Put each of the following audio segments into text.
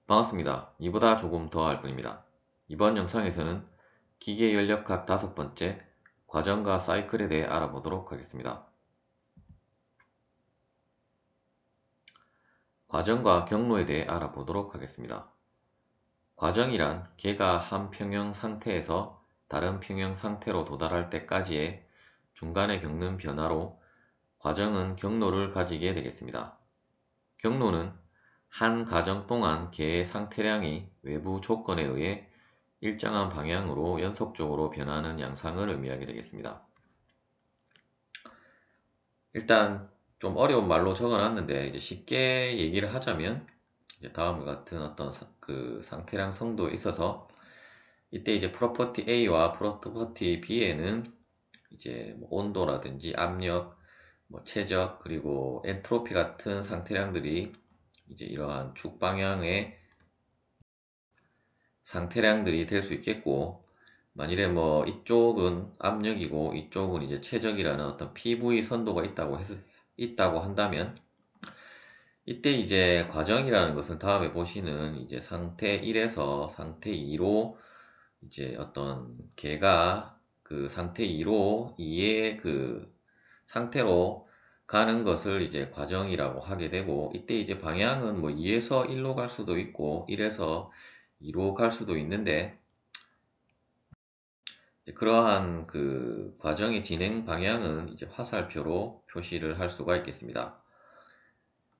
반갑습니다. 이보다 조금 더 할 뿐입니다. 이번 영상에서는 기계 연력학 5번째 과정과 사이클에 대해 알아보도록 하겠습니다. 과정과 경로에 대해 알아보도록 하겠습니다. 과정이란 개가 한 평형 상태에서 다른 평형 상태로 도달할 때까지의 중간에 겪는 변화로 과정은 경로를 가지게 되겠습니다. 경로는 한 가정 동안 개의 상태량이 외부 조건에 의해 일정한 방향으로 연속적으로 변하는 양상을 의미하게 되겠습니다. 일단 좀 어려운 말로 적어놨는데 이제 쉽게 얘기를 하자면 이제 다음과 같은 어떤 그 상태량 성도에 있어서 이때 이제 프로퍼티 A와 프로퍼티 B에는 이제 뭐 온도라든지 압력, 뭐 최적, 그리고 엔트로피 같은 상태량들이 이제 이러한 축 방향의 상태량들이 될 수 있겠고, 만일에 뭐 이쪽은 압력이고 이쪽은 이제 최적이라는 어떤 PV 선도가 있다고 한다면, 이때 이제 과정이라는 것은 다음에 보시는 이제 상태 1에서 상태 2로 이제 어떤 개가 그 상태 2로 2의 그 상태로 가는 것을 이제 과정이라고 하게 되고, 이때 이제 방향은 뭐 2에서 1로 갈 수도 있고 1에서 2로 갈 수도 있는데, 그러한 그 과정의 진행 방향은 이제 화살표로 표시를 할 수가 있겠습니다.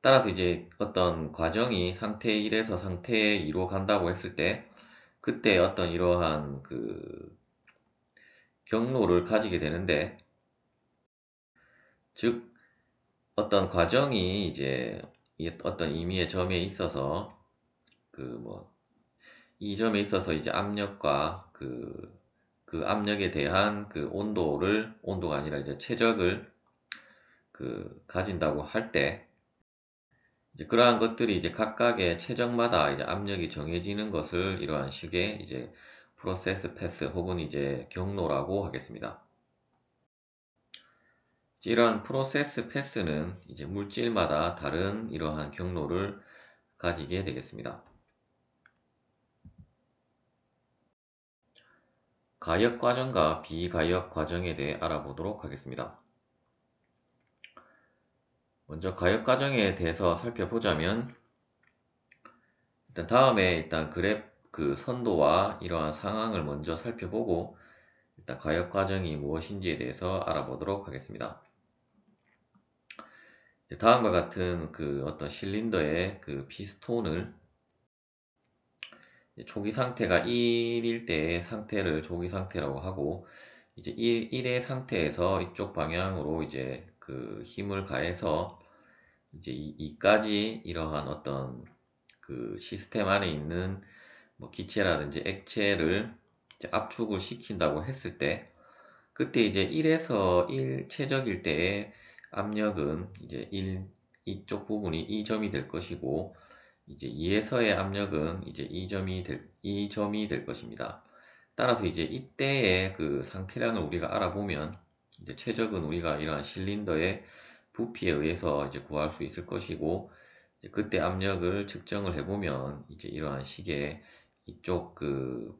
따라서 이제 어떤 과정이 상태 1에서 상태 2로 간다고 했을 때, 그때 어떤 이러한 그 경로를 가지게 되는데, 즉 어떤 과정이 이제 어떤 임의의 점에 있어서 그 뭐 이 점에 있어서 이제 압력과 그 압력에 대한 그 온도가 아니라 이제 최적을 그 가진다고 할 때, 이제 그러한 것들이 이제 각각의 최적마다 이제 압력이 정해지는 것을 이러한 식의 이제 프로세스 패스 혹은 이제 경로라고 하겠습니다. 이러한 프로세스 패스는 이제 물질마다 다른 이러한 경로를 가지게 되겠습니다. 가역 과정과 비가역 과정에 대해 알아보도록 하겠습니다. 먼저 가역 과정에 대해서 살펴보자면, 일단 그래프 그 선도와 이러한 상황을 먼저 살펴보고 일단 가역 과정이 무엇인지에 대해서 알아보도록 하겠습니다. 다음과 같은 그 어떤 실린더의 그 피스톤을 초기 상태가 1일 때의 상태를 초기 상태라고 하고, 이제 1의 상태에서 이쪽 방향으로 이제 그 힘을 가해서 이제 2까지 이러한 어떤 그 시스템 안에 있는 뭐 기체라든지 액체를 이제 압축을 시킨다고 했을 때, 그때 이제 1에서 1 최적일 때의 압력은 이제 이쪽 부분이 2점이 될 것이고, 이제 2에서의 압력은 이제 2점이 될 것입니다. 따라서 이제 이때의 그 상태량을 우리가 알아보면, 이제 최적은 우리가 이러한 실린더의 부피에 의해서 이제 구할 수 있을 것이고, 이제 그때 압력을 측정을 해보면 이제 이러한 식의 이쪽 그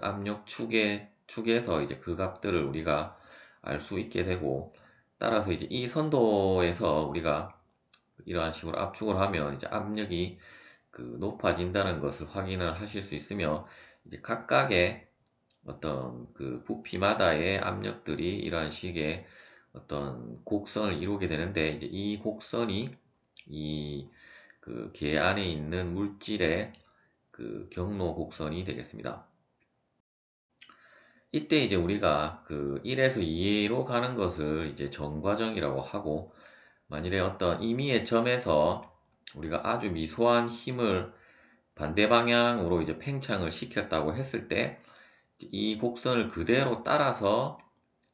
압력 축에서 이제 그 값들을 우리가 알 수 있게 되고, 따라서 이제 이 선도에서 우리가 이러한 식으로 압축을 하면 이제 압력이 그 높아진다는 것을 확인을 하실 수 있으며, 이제 각각의 어떤 그 부피마다의 압력들이 이러한 식의 어떤 곡선을 이루게 되는데, 이제 이 곡선이 이 그 계 안에 있는 물질의 그 경로 곡선이 되겠습니다. 이때 이제 우리가 그 1에서 2로 가는 것을 이제 정과정이라고 하고, 만일에 어떤 임의의 점에서 우리가 아주 미소한 힘을 반대 방향으로 이제 팽창을 시켰다고 했을 때, 이 곡선을 그대로 따라서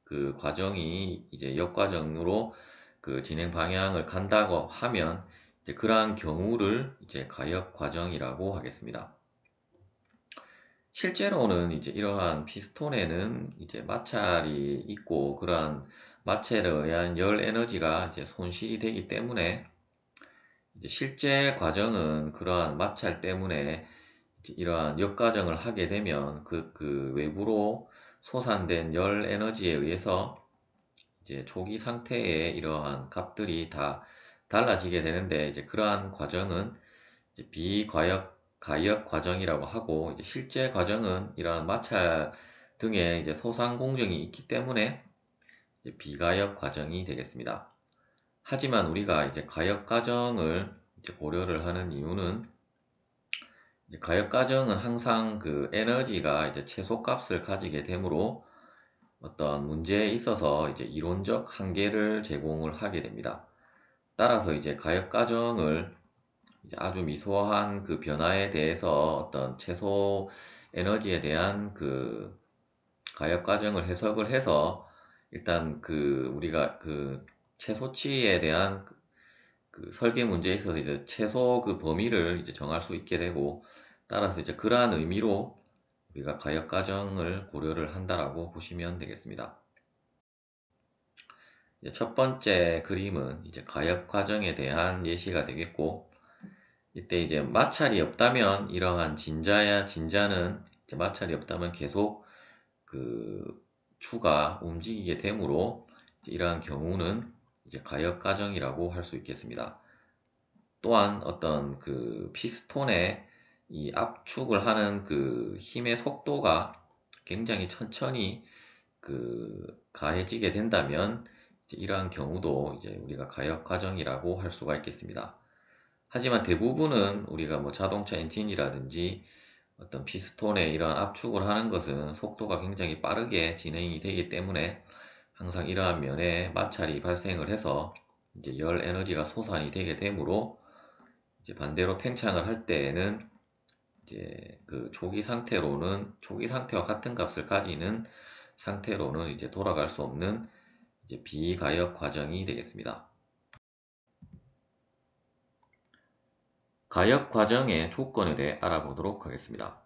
그 과정이 이제 역과정으로 그 진행 방향을 간다고 하면, 이제 그러한 경우를 이제 가역 과정이라고 하겠습니다. 실제로는 이제 이러한 피스톤에는 이제 마찰이 있고, 그러한 마찰에 의한 열 에너지가 이제 손실이 되기 때문에 이제 실제 과정은 그러한 마찰 때문에 이제 이러한 역과정을 하게 되면 그 외부로 솟아낸 열 에너지에 의해서 이제 초기 상태의 이러한 값들이 다 달라지게 되는데, 이제 그러한 과정은 이제 가역 과정이라고 하고, 이제 실제 과정은 이러한 마찰 등의 이제 소상 공정이 있기 때문에 이제 비가역 과정이 되겠습니다. 하지만 우리가 이제 가역 과정을 이제 고려를 하는 이유는, 이제 가역 과정은 항상 그 에너지가 이제 최소값을 가지게 되므로 어떤 문제에 있어서 이제 이론적 한계를 제공을 하게 됩니다. 따라서 이제 가역 과정을 이제 아주 미소한 그 변화에 대해서 어떤 최소 에너지에 대한 그 가역 과정을 해석을 해서, 일단 그 우리가 그 최소치에 대한 그 설계 문제에 있어서 이제 최소 그 범위를 이제 정할 수 있게 되고, 따라서 이제 그러한 의미로 우리가 가역 과정을 고려를 한다라고 보시면 되겠습니다. 이제 첫 번째 그림은 이제 가역 과정에 대한 예시가 되겠고, 이때 이제 마찰이 없다면 이러한 진자는 이제 마찰이 없다면 계속 그 추가 움직이게 되므로 이제 이러한 경우는 이제 가역 과정이라고 할 수 있겠습니다. 또한 어떤 그 피스톤의 이 압축을 하는 그 힘의 속도가 굉장히 천천히 그 가해지게 된다면 이제 이러한 경우도 이제 우리가 가역 과정이라고 할 수가 있겠습니다. 하지만 대부분은 우리가 뭐 자동차 엔진이라든지 어떤 피스톤에 이러한 압축을 하는 것은 속도가 굉장히 빠르게 진행이 되기 때문에 항상 이러한 면에 마찰이 발생을 해서 이제 열 에너지가 솟아이 되게 되므로, 이제 반대로 팽창을 할 때에는 이제 그 초기 상태와 같은 값을 가지는 상태로는 이제 돌아갈 수 없는 이제 비가역 과정이 되겠습니다. 가역 과정의 조건에 대해 알아보도록 하겠습니다.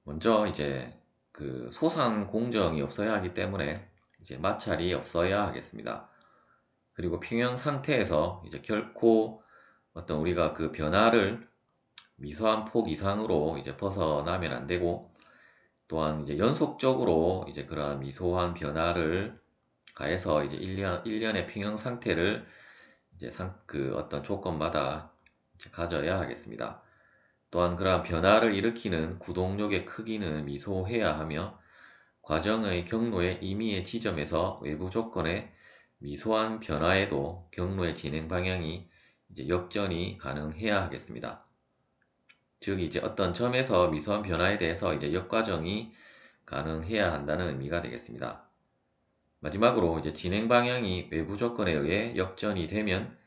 먼저 이제 그 소산 공정이 없어야 하기 때문에 이제 마찰이 없어야 하겠습니다. 그리고 평형 상태에서 이제 결코 어떤 우리가 그 변화를 미소한 폭 이상으로 이제 벗어나면 안 되고, 또한 이제 연속적으로 이제 그러한 미소한 변화를 가해서 이제 일련의 평형 상태를 이제 그 어떤 조건마다 이제 가져야 하겠습니다. 또한 그러한 변화를 일으키는 구동력의 크기는 미소해야 하며, 과정의 경로의 임의의 지점에서 외부 조건의 미소한 변화에도 경로의 진행 방향이 이제 역전이 가능해야 하겠습니다. 즉 이제 어떤 점에서 미소한 변화에 대해서 이제 역과정이 가능해야 한다는 의미가 되겠습니다. 마지막으로 이제 진행 방향이 외부 조건에 의해 역전이 되면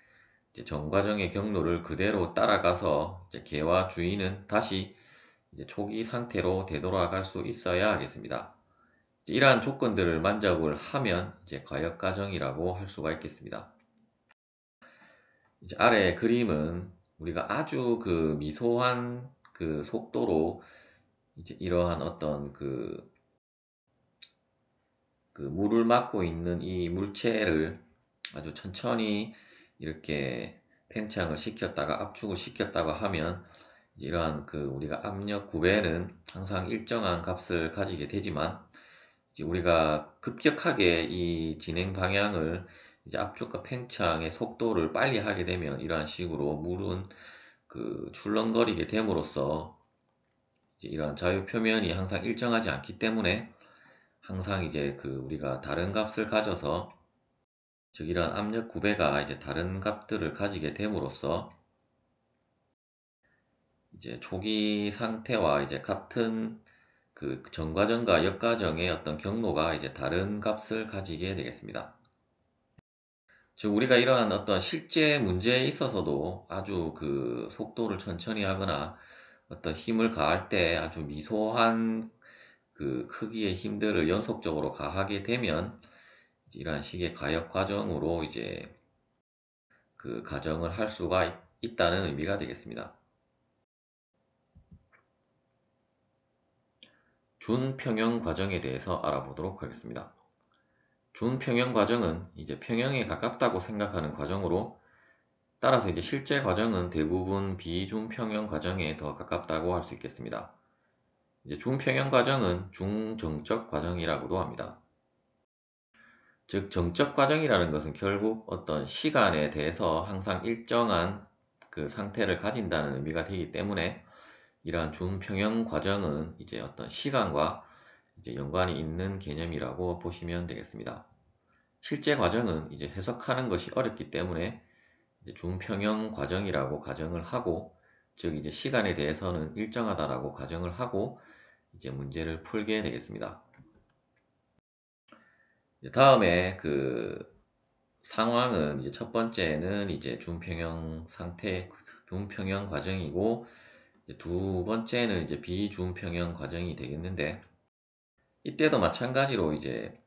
이제 전 과정의 경로를 그대로 따라가서 이제 개와 주인은 다시 이제 초기 상태로 되돌아갈 수 있어야 하겠습니다. 이러한 조건들을 만족을 하면 이제 가역 과정이라고 할 수가 있겠습니다. 이제 아래 그림은 우리가 아주 그 미소한 그 속도로 이제 이러한 어떤 그 물을 막고 있는 이 물체를 아주 천천히 이렇게 팽창을 시켰다가 압축을 시켰다가 하면, 이러한 그 우리가 압력 구배는 항상 일정한 값을 가지게 되지만, 이제 우리가 급격하게 이 진행 방향을 이제 압축과 팽창의 속도를 빨리 하게 되면 이러한 식으로 물은 그 출렁거리게 됨으로써 이제 이러한 자유 표면이 항상 일정하지 않기 때문에 항상 이제 그 우리가 다른 값을 가져서, 즉 이러한 압력 구배가 이제 다른 값들을 가지게 됨으로써 이제 초기 상태와 이제 같은 그 전과정과 역과정의 어떤 경로가 이제 다른 값을 가지게 되겠습니다. 즉 우리가 이러한 어떤 실제 문제에 있어서도 아주 그 속도를 천천히 하거나 어떤 힘을 가할 때 아주 미소한 그 크기의 힘들을 연속적으로 가하게 되면 이러한 식의 가역 과정으로 이제 그 가정을 할 수가 있다는 의미가 되겠습니다. 준평형 과정에 대해서 알아보도록 하겠습니다. 준평형 과정은 이제 평형에 가깝다고 생각하는 과정으로, 따라서 이제 실제 과정은 대부분 비준평형 과정에 더 가깝다고 할 수 있겠습니다. 이제 준평형 과정은 중정적 과정이라고도 합니다. 즉 정적 과정이라는 것은 결국 어떤 시간에 대해서 항상 일정한 그 상태를 가진다는 의미가 되기 때문에 이러한 준평형 과정은 이제 어떤 시간과 이제 연관이 있는 개념이라고 보시면 되겠습니다. 실제 과정은 이제 해석하는 것이 어렵기 때문에 이제 준평형 과정이라고 가정을 하고, 즉 이제 시간에 대해서는 일정하다라고 가정을 하고 이제 문제를 풀게 되겠습니다. 다음에 그 상황은 이제 첫 번째는 이제 준평형 상태, 준평형 과정이고, 이제 두 번째는 이제 비준평형 과정이 되겠는데, 이때도 마찬가지로 이제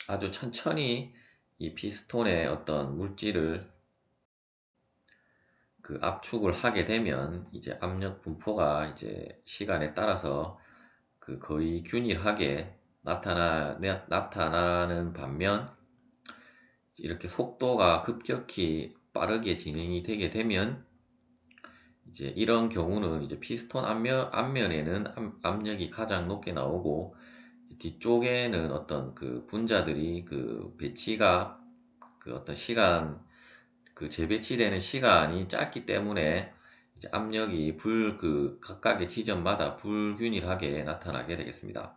아주 천천히 이 피스톤의 어떤 물질을 그 압축을 하게 되면 이제 압력 분포가 이제 시간에 따라서 그 거의 균일하게 나타나는 반면, 이렇게 속도가 급격히 빠르게 진행이 되게 되면 이제 이런 경우는 이제 피스톤 앞면에는 압력이 가장 높게 나오고, 뒤쪽에는 어떤 그 분자들이 그 배치가 그 어떤 시간, 그 재배치되는 시간이 짧기 때문에 이제 압력이 그 각각의 지점마다 불균일하게 나타나게 되겠습니다.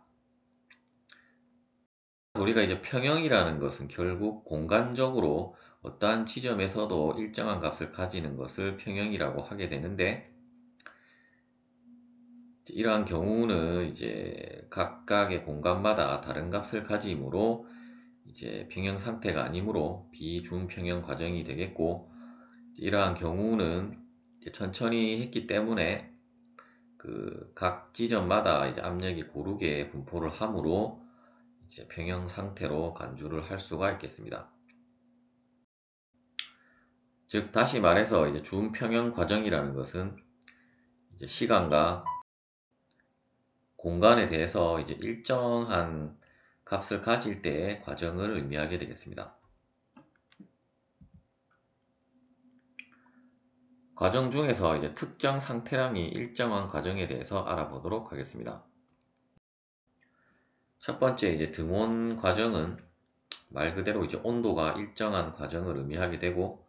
우리가 이제 평형이라는 것은 결국 공간적으로 어떠한 지점에서도 일정한 값을 가지는 것을 평형이라고 하게 되는데, 이러한 경우는 이제 각각의 공간마다 다른 값을 가지므로 이제 평형 상태가 아니므로 비준평형 과정이 되겠고, 이러한 경우는 이제 천천히 했기 때문에 그 각 지점마다 이제 압력이 고르게 분포를 하므로 이제 평형 상태로 간주를 할 수가 있겠습니다. 즉 다시 말해서 이제 준평형 과정이라는 것은 이제 시간과 공간에 대해서 이제 일정한 값을 가질 때의 과정을 의미하게 되겠습니다. 과정 중에서 이제 특정 상태량이 일정한 과정에 대해서 알아보도록 하겠습니다. 첫 번째 이제 등온 과정은 말 그대로 이제 온도가 일정한 과정을 의미하게 되고,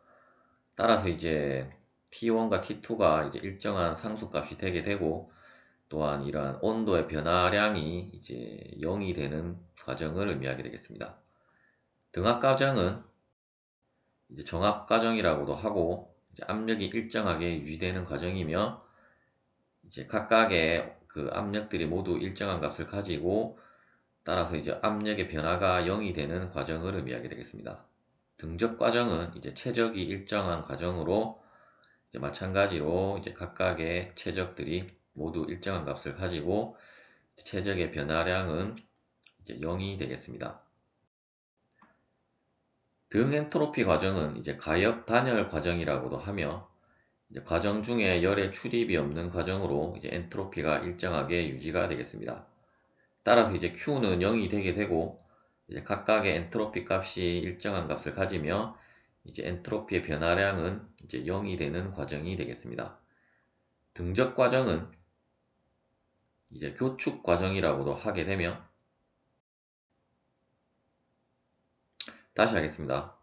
따라서 이제 T1과 T2가 이제 일정한 상수값이 되게 되고, 또한 이러한 온도의 변화량이 이제 0이 되는 과정을 의미하게 되겠습니다. 등압 과정은 이제 정압 과정이라고도 하고, 이제 압력이 일정하게 유지되는 과정이며, 이제 각각의 그 압력들이 모두 일정한 값을 가지고, 따라서 이제 압력의 변화가 0이 되는 과정을 의미하게 되겠습니다. 등적 과정은 이제 최적이 일정한 과정으로, 이제 마찬가지로 이제 각각의 최적들이 모두 일정한 값을 가지고 최적의 변화량은 이제 0이 되겠습니다. 등 엔트로피 과정은 이제 가역 단열 과정이라고도 하며, 이제 과정 중에 열의 출입이 없는 과정으로 이제 엔트로피가 일정하게 유지가 되겠습니다. 따라서 이제 Q는 0이 되게 되고, 이제 각각의 엔트로피 값이 일정한 값을 가지며 이제 엔트로피의 변화량은 이제 0이 되는 과정이 되겠습니다. 등적 과정은 이제 교축 과정이라고도 하게 되며, 다시 하겠습니다.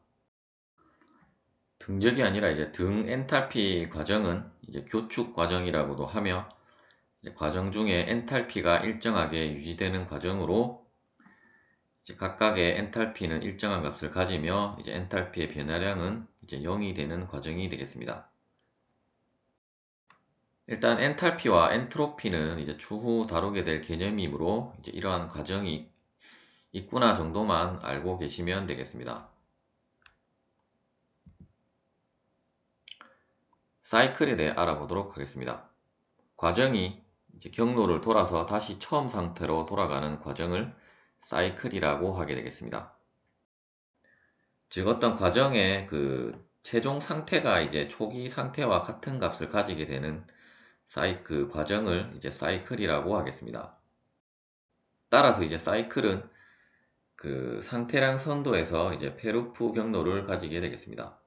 등적이 아니라 이제 등 엔탈피 과정은 이제 교축 과정이라고도 하며, 이제 과정 중에 엔탈피가 일정하게 유지되는 과정으로 이제 각각의 엔탈피는 일정한 값을 가지며 이제 엔탈피의 변화량은 이제 0이 되는 과정이 되겠습니다. 일단 엔탈피와 엔트로피는 이제 추후 다루게 될 개념이므로 이제 이러한 과정이 있구나 정도만 알고 계시면 되겠습니다. 사이클에 대해 알아보도록 하겠습니다. 과정이 이제 경로를 돌아서 다시 처음 상태로 돌아가는 과정을 사이클이라고 하게 되겠습니다. 즉 어떤 과정의 그 최종 상태가 이제 초기 상태와 같은 값을 가지게 되는 그 과정을 이제 사이클이라고 하겠습니다. 따라서 이제 사이클은 그 상태량 선도에서 이제 페루프 경로를 가지게 되겠습니다.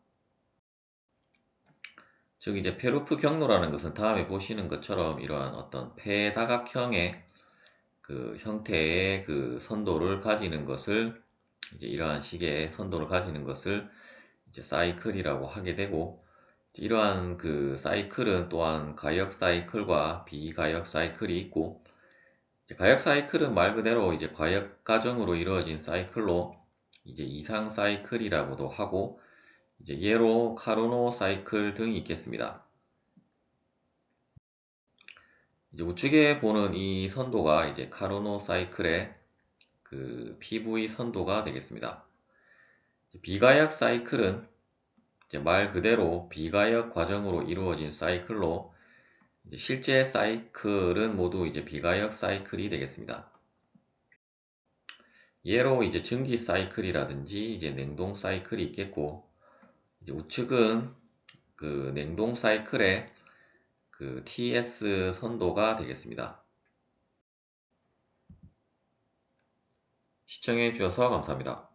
즉 이제 페루프 경로라는 것은 다음에 보시는 것처럼 이러한 어떤 패다각형의 그 형태의 그 선도를 가지는 것을 이제 이러한 식의 선도를 가지는 것을 이제 사이클이라고 하게 되고, 이러한 그 사이클은 또한 가역 사이클과 비가역 사이클이 있고, 이제 가역 사이클은 말 그대로 이제 가역 과정으로 이루어진 사이클로 이제 이상 사이클이라고도 하고, 이제 예로 카르노 사이클 등이 있겠습니다. 이제 우측에 보는 이 선도가 이제 카르노 사이클의 그 PV 선도가 되겠습니다. 비가역 사이클은 이제 말 그대로 비가역 과정으로 이루어진 사이클로, 이제 실제 사이클은 모두 이제 비가역 사이클이 되겠습니다. 예로 이제 증기 사이클이라든지 이제 냉동 사이클이 있겠고, 이제 우측은 그 냉동 사이클의 그 TS 선도가 되겠습니다. 시청해 주셔서 감사합니다.